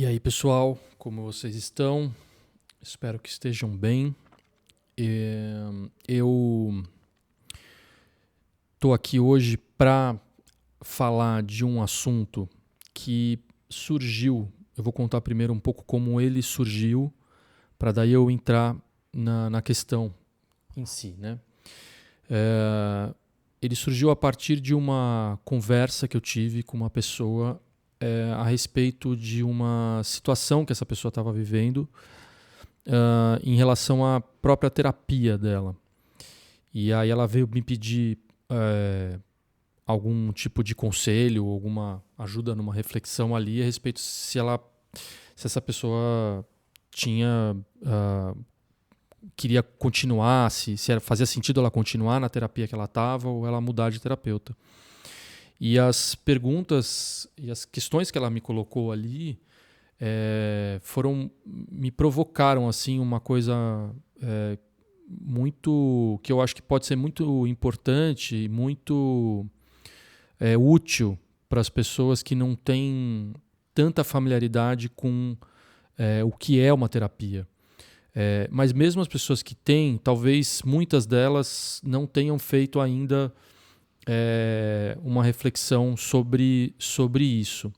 E aí, pessoal, como vocês estão? Espero que estejam bem. Eu estou aqui hoje para falar de um assunto que surgiu. Eu vou contar primeiro um pouco como ele surgiu, para daí eu entrar na questão em si, né? Ele surgiu a partir de uma conversa que eu tive com uma pessoa a respeito de uma situação que essa pessoa estava vivendo em relação à própria terapia dela. E aí ela veio me pedir algum tipo de conselho, alguma ajuda numa reflexão ali a respeito se essa pessoa tinha queria continuar, se fazia sentido ela continuar na terapia que ela estava ou ela mudar de terapeuta. E as perguntas e as questões que ela me colocou ali me provocaram assim uma coisa muito que eu acho que pode ser muito importante e muito útil para as pessoas que não têm tanta familiaridade com o que é uma terapia. Mas mesmo as pessoas que têm, talvez muitas delas não tenham feito ainda uma reflexão sobre isso,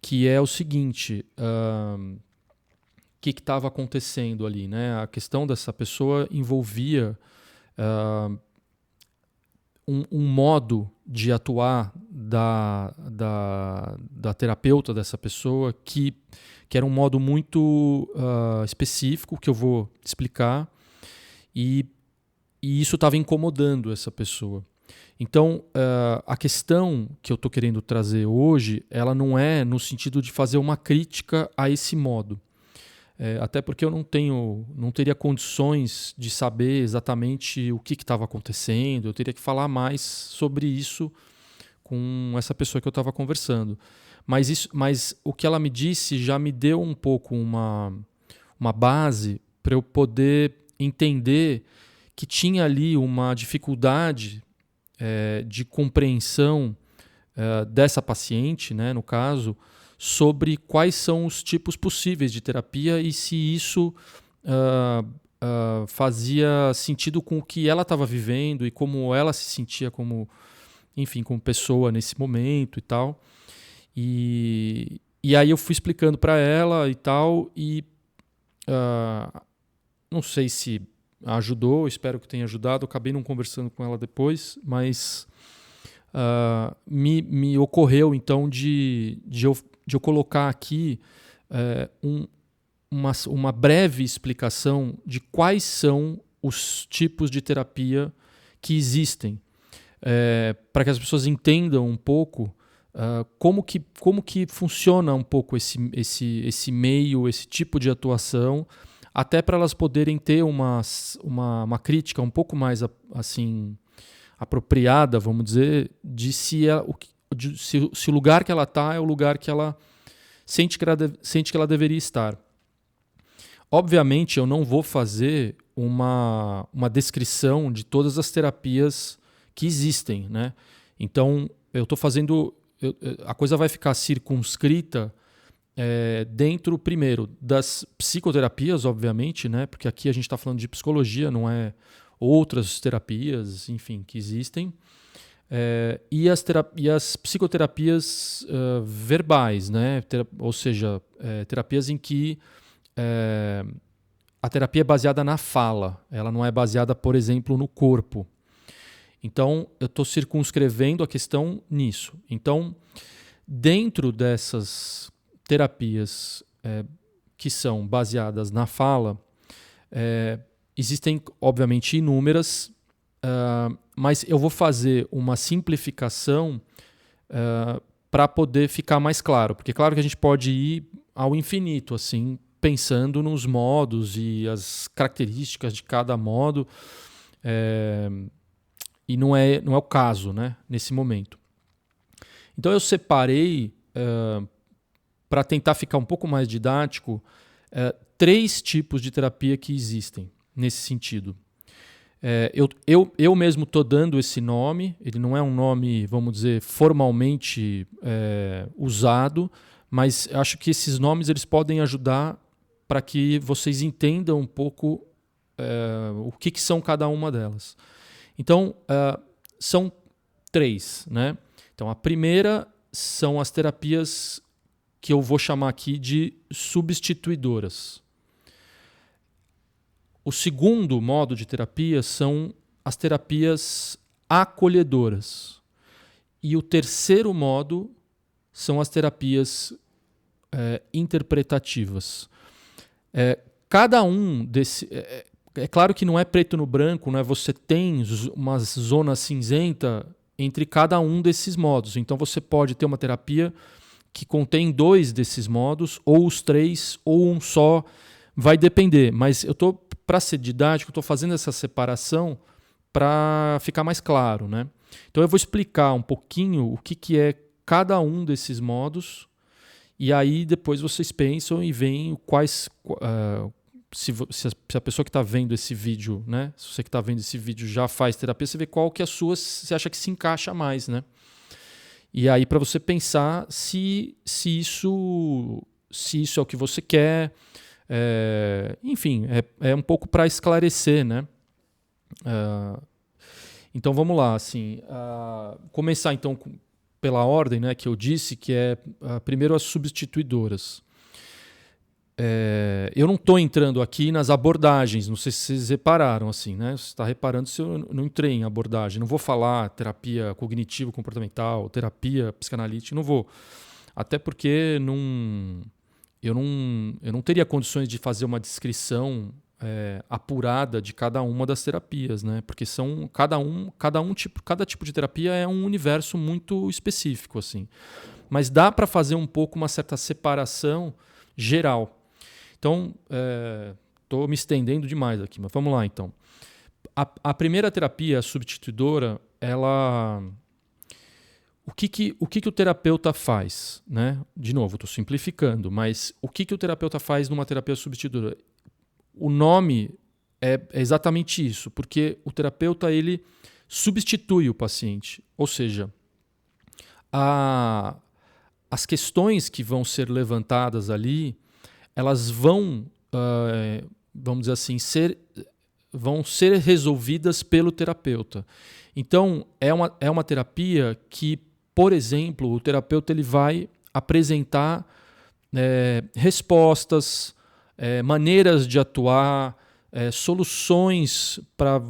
que é o seguinte: o que estava acontecendo ali, né? A questão dessa pessoa envolvia um modo de atuar da terapeuta dessa pessoa que era um modo muito específico, que eu vou explicar, e isso estava incomodando essa pessoa. Então, a questão que eu estou querendo trazer hoje, ela não é no sentido de fazer uma crítica a esse modo. Até porque eu não teria condições de saber exatamente o que estava acontecendo, eu teria que falar mais sobre isso com essa pessoa que eu estava conversando. Mas o que ela me disse já me deu um pouco uma base para eu poder entender que tinha ali uma dificuldade de compreensão dessa paciente, né, no caso, sobre quais são os tipos possíveis de terapia e se isso fazia sentido com o que ela estava vivendo e como ela se sentia como pessoa nesse momento e tal. E aí eu fui explicando para ela e tal, e não sei se ajudou, espero que tenha ajudado. Eu acabei não conversando com ela depois, mas me ocorreu então de eu colocar aqui uma breve explicação de quais são os tipos de terapia que existem, para que as pessoas entendam um pouco como que funciona um pouco esse meio, esse tipo de atuação, até para elas poderem ter uma crítica um pouco mais assim apropriada, vamos dizer, de se o lugar que ela está é o lugar que ela sente que ela deveria estar. Obviamente, eu não vou fazer uma descrição de todas as terapias que existem, né? Então, eu estou fazendo... a coisa vai ficar circunscrita dentro, primeiro, das psicoterapias, obviamente, né? Porque aqui a gente está falando de psicologia, não é outras terapias, enfim, que existem. E as psicoterapias verbais, né? Ou seja, terapias em que a terapia é baseada na fala, ela não é baseada, por exemplo, no corpo. Então, eu estou circunscrevendo a questão nisso. Então, dentro dessas terapias que são baseadas na fala, existem, obviamente, inúmeras, mas eu vou fazer uma simplificação para poder ficar mais claro. Porque, claro que a gente pode ir ao infinito, assim, pensando nos modos e as características de cada modo, e não é o caso, né, nesse momento. Então eu separei, para tentar ficar um pouco mais didático, 3 tipos de terapia que existem nesse sentido. Eu mesmo estou dando esse nome, ele não é um nome, vamos dizer, formalmente usado, mas acho que esses nomes eles podem ajudar para que vocês entendam um pouco o que são cada uma delas. Então, são 3, né? Então, a primeira são as terapias que eu vou chamar aqui de substituidoras. O segundo modo de terapia são as terapias acolhedoras. E o terceiro modo são as terapias interpretativas. Cada um desse... É claro que não é preto no branco, né? Você tem uma zona cinzenta entre cada um desses modos. Então você pode ter uma terapia que contém 2 desses modos, ou os 3, ou um só. Vai depender. Mas eu estou, para ser didático, estou fazendo essa separação para ficar mais claro, né? Então eu vou explicar um pouquinho o que é cada um desses modos, e aí depois vocês pensam e veem quais... se a pessoa que está vendo esse vídeo, né? Se você que está vendo esse vídeo já faz terapia, você vê qual que é a sua, você acha que se encaixa mais, né? E aí para você pensar se isso é o que você quer. Enfim, é um pouco para esclarecer, né? Então vamos lá, assim, começar então pela ordem, né, que eu disse, que é primeiro as substituidoras. Eu não estou entrando aqui nas abordagens, não sei se vocês repararam, assim, né? Você está reparando se eu não entrei em abordagem. Não vou falar terapia cognitivo-comportamental, terapia psicanalítica, não vou. Até porque eu não teria condições de fazer uma descrição apurada de cada uma das terapias, né? Porque são cada tipo de terapia é um universo muito específico, assim. Mas dá para fazer um pouco uma certa separação geral. Então, estou me estendendo demais aqui, mas vamos lá então. A primeira terapia, a substituidora, ela... O que o terapeuta faz, né? De novo, estou simplificando, mas o que o terapeuta faz numa terapia substituidora? O nome é exatamente isso, porque o terapeuta ele substitui o paciente, ou seja, as questões que vão ser levantadas ali, elas vão, vamos dizer assim, vão ser resolvidas pelo terapeuta. Então, é uma terapia que, por exemplo, o terapeuta ele vai apresentar respostas, maneiras de atuar, soluções para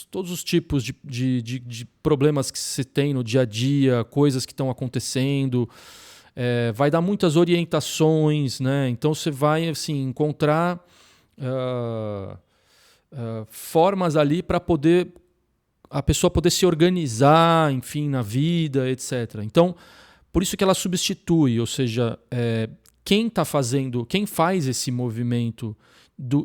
todos os tipos de problemas que se tem no dia a dia, coisas que estão acontecendo. Vai dar muitas orientações, né? Então você vai assim, encontrar formas ali para a pessoa poder se organizar, enfim, na vida, etc. Então, por isso que ela substitui, ou seja, quem faz esse movimento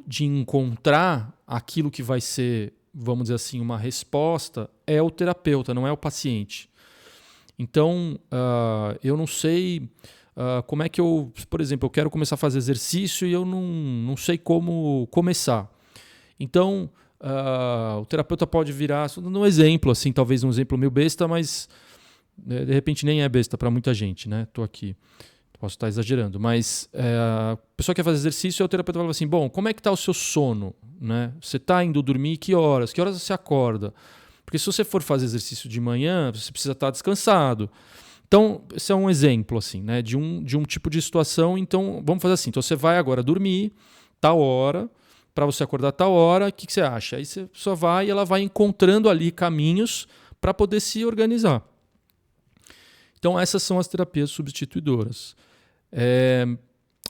de encontrar aquilo que vai ser, vamos dizer assim, uma resposta, é o terapeuta, não é o paciente. Então, eu não sei como é que por exemplo, eu quero começar a fazer exercício e eu não sei como começar. Então, o terapeuta pode virar, um exemplo, assim, talvez um exemplo meio besta, mas de repente nem é besta para muita gente, né? Estou aqui, posso estar exagerando, mas a pessoa quer fazer exercício e o terapeuta fala assim, bom, como é que está o seu sono? Né? Você está indo dormir que horas? Que horas você acorda? Porque se você for fazer exercício de manhã, você precisa estar descansado. Então, esse é um exemplo assim, né, de um tipo de situação. Então, vamos fazer assim. Então, você vai agora dormir, tal hora, para você acordar tal hora, o que você acha? Aí você só vai e ela vai encontrando ali caminhos para poder se organizar. Então, essas são as terapias substituidoras.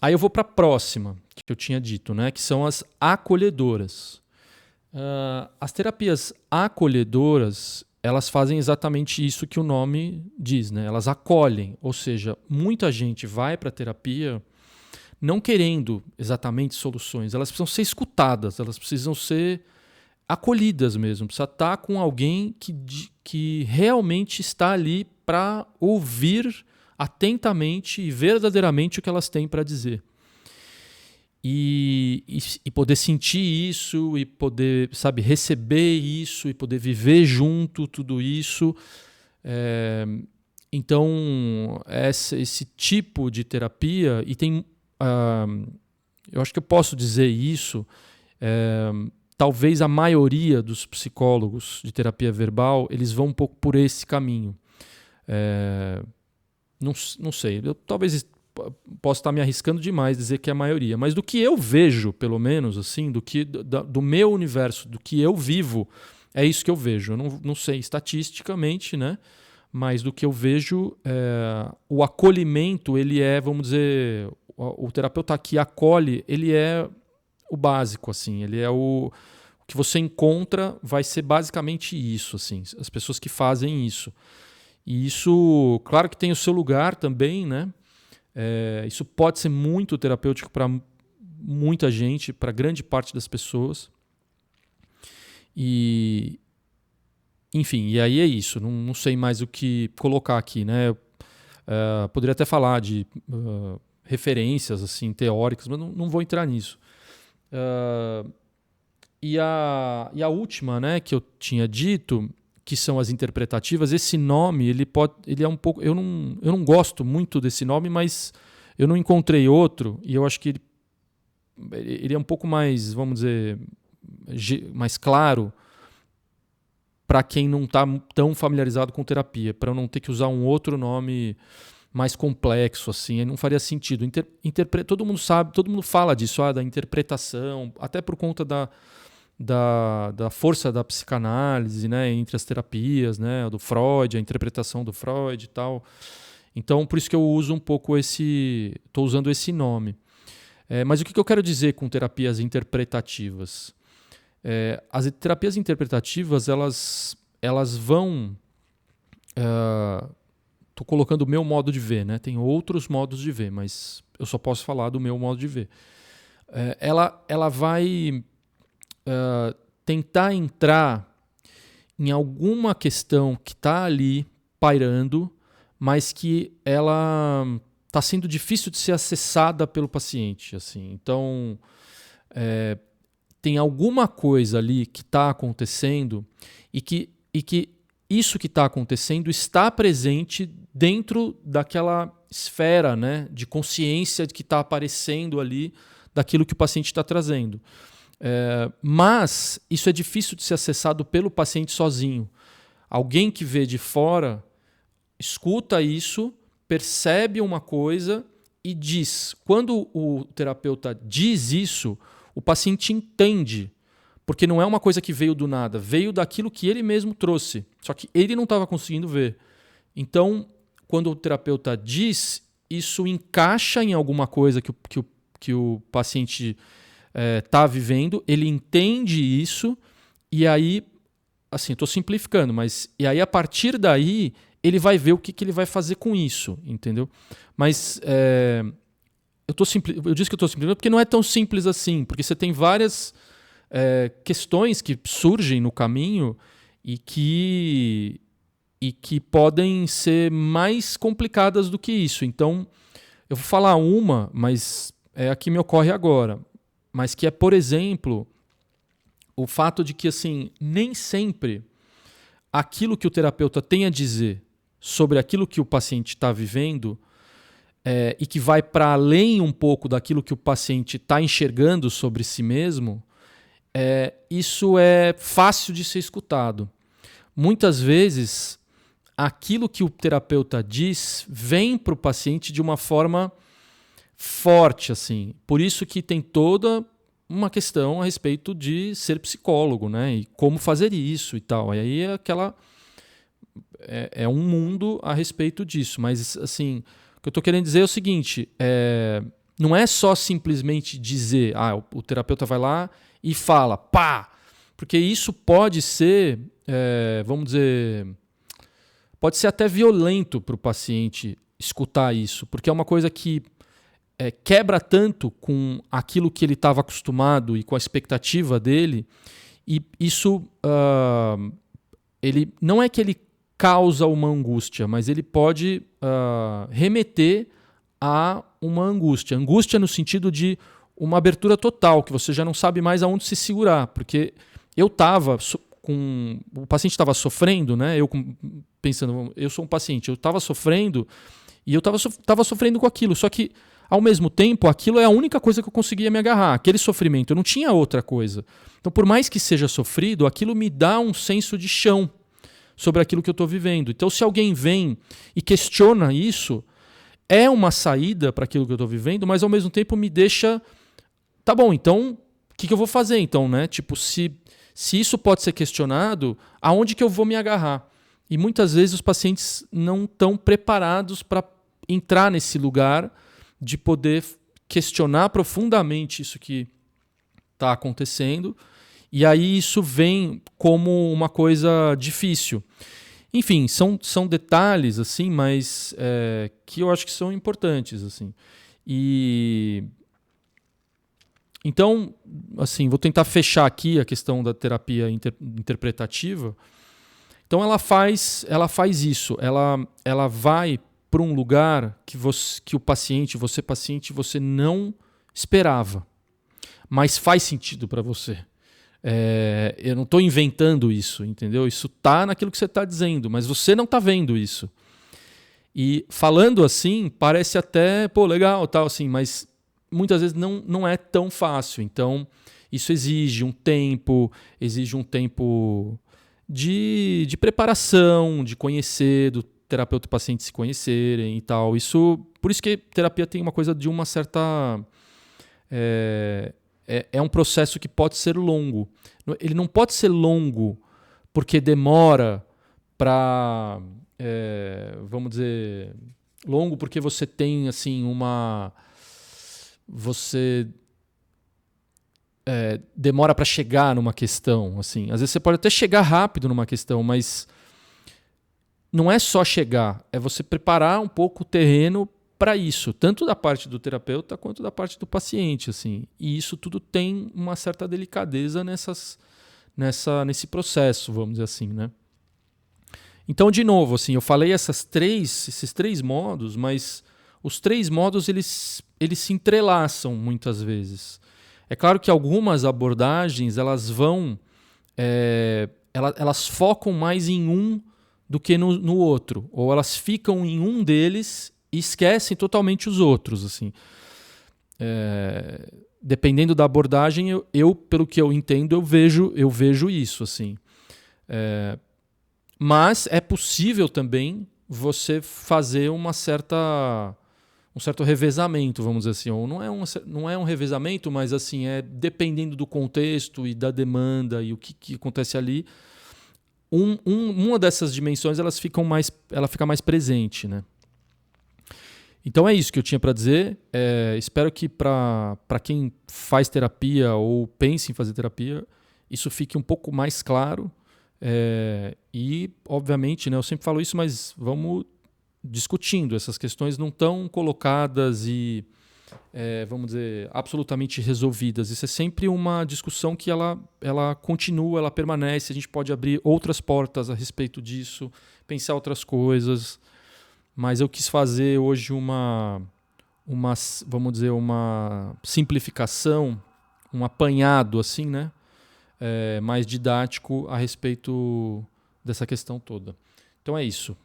Aí eu vou para a próxima, que eu tinha dito, né, que são as acolhedoras. As terapias acolhedoras, elas fazem exatamente isso que o nome diz, né? Elas acolhem, ou seja, muita gente vai para a terapia não querendo exatamente soluções, elas precisam ser escutadas, elas precisam ser acolhidas mesmo, precisa estar com alguém que realmente está ali para ouvir atentamente e verdadeiramente o que elas têm para dizer. E poder sentir isso, e poder, sabe, receber isso, e poder viver junto tudo isso. Então, esse tipo de terapia, e tem. Eu acho que eu posso dizer isso, talvez a maioria dos psicólogos de terapia verbal, eles vão um pouco por esse caminho. Não sei, eu talvez possa estar me arriscando demais dizer que é a maioria, mas do que eu vejo, pelo menos, assim, do meu universo, do que eu vivo, é isso que eu vejo. Eu não sei estatisticamente, né? Mas do que eu vejo, o acolhimento, ele é, vamos dizer, o terapeuta que acolhe, ele é o básico, assim, ele é o que você encontra, vai ser basicamente isso, assim, as pessoas que fazem isso. E isso, claro que tem o seu lugar também, né? Isso pode ser muito terapêutico para muita gente, para grande parte das pessoas. Enfim, e aí é isso. Não sei mais o que colocar aqui, né? Poderia até falar de referências assim teóricas, mas não vou entrar nisso. E a última, né, que eu tinha dito, que são as interpretativas, esse nome ele é um pouco, eu não gosto muito desse nome, mas eu não encontrei outro, e eu acho que ele é um pouco mais, vamos dizer, mais claro para quem não está tão familiarizado com terapia, para eu não ter que usar um outro nome mais complexo, assim, não faria sentido. Todo mundo sabe, todo mundo fala disso, da interpretação, até por conta da força da psicanálise, né, entre as terapias, né, do Freud, a interpretação do Freud e tal. Então, por isso que eu uso um pouco estou usando esse nome. Mas o que eu quero dizer com terapias interpretativas? As terapias interpretativas, elas vão... Estou colocando o meu modo de ver, né? Tem outros modos de ver, mas eu só posso falar do meu modo de ver. Ela vai tentar entrar em alguma questão que está ali pairando, mas que ela está sendo difícil de ser acessada pelo paciente. Assim. Então, tem alguma coisa ali que está acontecendo e que isso que está acontecendo está presente dentro daquela esfera, né, de consciência que está aparecendo ali daquilo que o paciente está trazendo. Mas isso é difícil de ser acessado pelo paciente sozinho. Alguém que vê de fora, escuta isso, percebe uma coisa e diz. Quando o terapeuta diz isso, o paciente entende, porque não é uma coisa que veio do nada, veio daquilo que ele mesmo trouxe, só que ele não estava conseguindo ver. Então, quando o terapeuta diz, isso encaixa em alguma coisa que o paciente está vivendo, ele entende isso, e aí, assim, estou simplificando, mas e aí a partir daí ele vai ver o que ele vai fazer com isso, entendeu? Mas eu disse que eu estou simplificando porque não é tão simples assim, porque você tem várias questões que surgem no caminho e que podem ser mais complicadas do que isso. Então, eu vou falar uma, mas é a que me ocorre agora. Mas que é, por exemplo, o fato de que assim, nem sempre aquilo que o terapeuta tem a dizer sobre aquilo que o paciente está vivendo e que vai para além um pouco daquilo que o paciente está enxergando sobre si mesmo, isso é fácil de ser escutado. Muitas vezes, aquilo que o terapeuta diz vem para o paciente de uma forma forte, assim. Por isso que tem toda uma questão a respeito de ser psicólogo, né? E como fazer isso e tal. E aí é um mundo a respeito disso. Mas, assim, o que eu estou querendo dizer é o seguinte, não é só simplesmente dizer, o terapeuta vai lá e fala, pá! Porque isso pode ser, vamos dizer, pode ser até violento para o paciente escutar isso, porque é uma coisa que quebra tanto com aquilo que ele estava acostumado e com a expectativa dele, e isso ele não é que ele causa uma angústia, mas ele pode remeter a uma angústia. Angústia no sentido de uma abertura total, que você já não sabe mais aonde se segurar, porque eu estava o paciente estava sofrendo, né? Eu pensando, eu sou um paciente, eu estava sofrendo e eu estava sofrendo com aquilo, só que ao mesmo tempo aquilo é a única coisa que eu conseguia me agarrar, aquele sofrimento, eu não tinha outra coisa. Então por mais que seja sofrido, aquilo me dá um senso de chão sobre aquilo que eu estou vivendo. Então se alguém vem e questiona isso, é uma saída para aquilo que eu estou vivendo, mas ao mesmo tempo me deixa, tá bom, então o que eu vou fazer então, né? Tipo, se isso pode ser questionado, aonde que eu vou me agarrar? E muitas vezes os pacientes não estão preparados para entrar nesse lugar de poder questionar profundamente isso que está acontecendo. E aí isso vem como uma coisa difícil. Enfim, são detalhes, assim, mas que eu acho que são importantes, assim. E então, assim, vou tentar fechar aqui a questão da terapia interpretativa. Então ela faz isso, ela vai para um lugar que o paciente, você não esperava, mas faz sentido para você. Eu não estou inventando isso, entendeu? Isso está naquilo que você está dizendo, mas você não está vendo isso. E falando assim, parece até, legal, tal, assim, mas muitas vezes não é tão fácil. Então, isso exige um tempo de preparação, de conhecer, do terapeuta e o paciente se conhecerem e tal. Por isso que terapia tem uma coisa de uma certa... É um processo que pode ser longo. Ele não pode ser longo porque demora para... vamos dizer... Longo porque você tem assim você demora para chegar numa questão. Assim. Às vezes você pode até chegar rápido numa questão, mas não é só chegar, é você preparar um pouco o terreno para isso, tanto da parte do terapeuta quanto da parte do paciente. Assim. E isso tudo tem uma certa delicadeza nesse processo, vamos dizer assim. Né? Então, de novo, assim, eu falei esses três modos, mas os três modos eles se entrelaçam muitas vezes. É claro que algumas abordagens elas vão, elas focam mais em um do que no outro, ou elas ficam em um deles e esquecem totalmente os outros. Assim. Dependendo da abordagem, eu, pelo que eu entendo, eu vejo isso. Assim. Mas é possível também você fazer um certo revezamento, vamos dizer assim. Ou não é um revezamento, mas assim, dependendo do contexto e da demanda e o que acontece ali, uma dessas dimensões ela fica mais presente. Né? Então é isso que eu tinha para dizer. Espero que para quem faz terapia ou pensa em fazer terapia, isso fique um pouco mais claro. E, obviamente, né, eu sempre falo isso, mas vamos discutindo. Essas questões não estão colocadas e, vamos dizer, absolutamente resolvidas. Isso é sempre uma discussão que ela continua, ela permanece. A gente pode abrir outras portas a respeito disso, pensar outras coisas. Mas eu quis fazer hoje vamos dizer, uma simplificação, um apanhado, assim, né? Mais didático a respeito dessa questão toda. Então é isso.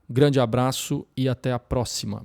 Um grande abraço e até a próxima.